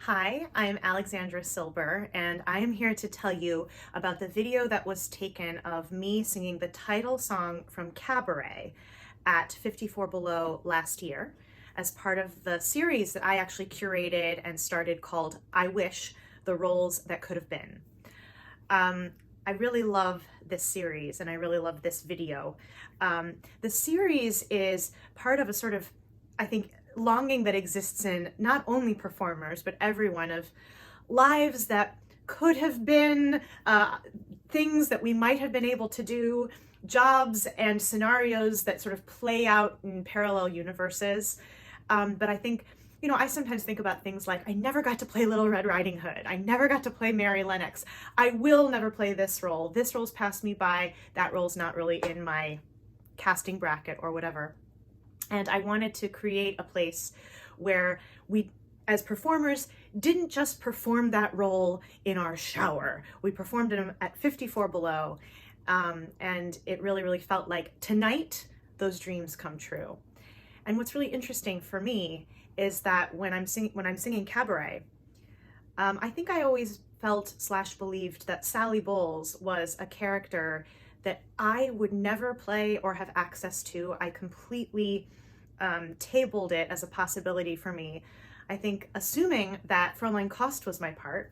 Hi, I'm Alexandra Silber, and I am here to tell you about the video that was taken of me singing the title song from Cabaret at 54 Below last year as part of the series that I actually curated and started called I Wish, the Roles That Could Have Been. I really love this series and I really love this video. The series is part of a sort of, I think, longing that exists in not only performers, but everyone, of lives that could have been, things that we might have been able to do, jobs and scenarios that sort of play out in parallel universes. But I think, I sometimes think about things like, I never got to play Little Red Riding Hood. I never got to play Mary Lennox. I will never play this role. This role's passed me by. That role's not really in my casting bracket or whatever. And I wanted to create a place where we, as performers, didn't just perform that role in our shower. We performed it at 54 Below. And it really, really felt like tonight, those dreams come true. And what's really interesting for me is that when I'm singing Cabaret, I think I always felt/believed that Sally Bowles was a character that I would never play or have access to. I completely tabled it as a possibility for me. I think assuming that Fräulein Kost was my part,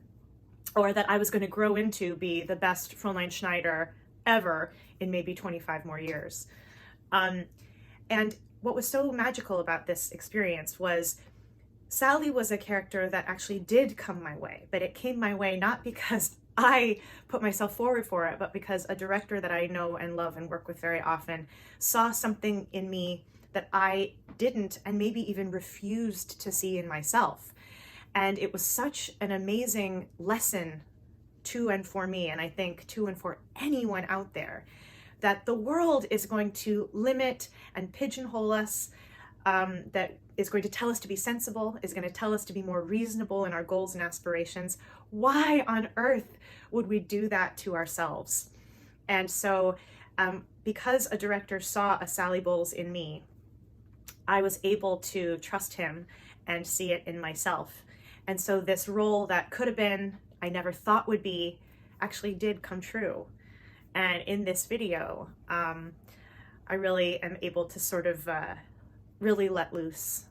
or that I was going to grow into be the best Fräulein Schneider ever in maybe 25 more years. And what was so magical about this experience was Sally was a character that actually did come my way, but it came my way not because I put myself forward for it, but because a director that I know and love and work with very often saw something in me that I didn't and maybe even refused to see in myself. And it was such an amazing lesson to and for me, and I think to and for anyone out there, that the world is going to limit and pigeonhole us, that is going to tell us to be sensible, is going to tell us to be more reasonable in our goals and aspirations. Why on earth would we do that to ourselves? And so because a director saw a Sally Bowles in me, I was able to trust him and see it in myself. And so this role that could have been, I never thought would be, actually did come true. And in this video, I really am able to sort of really let loose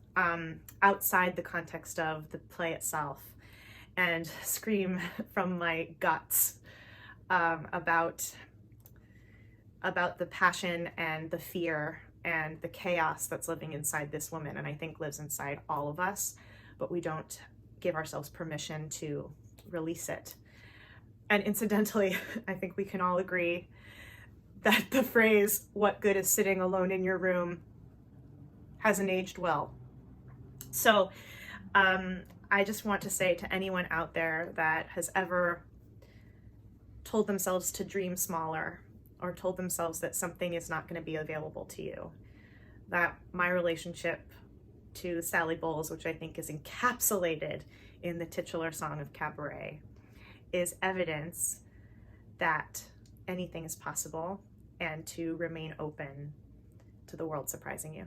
outside the context of the play itself and scream from my guts about the passion and the fear and the chaos that's living inside this woman, and I think lives inside all of us, but we don't give ourselves permission to release it. And incidentally, I think we can all agree that the phrase, "what good is sitting alone in your room," hasn't aged well. So I just want to say to anyone out there that has ever told themselves to dream smaller, or told themselves that something is not going to be available to you, that my relationship to Sally Bowles, which I think is encapsulated in the titular song of Cabaret, is evidence that anything is possible, and to remain open to the world surprising you.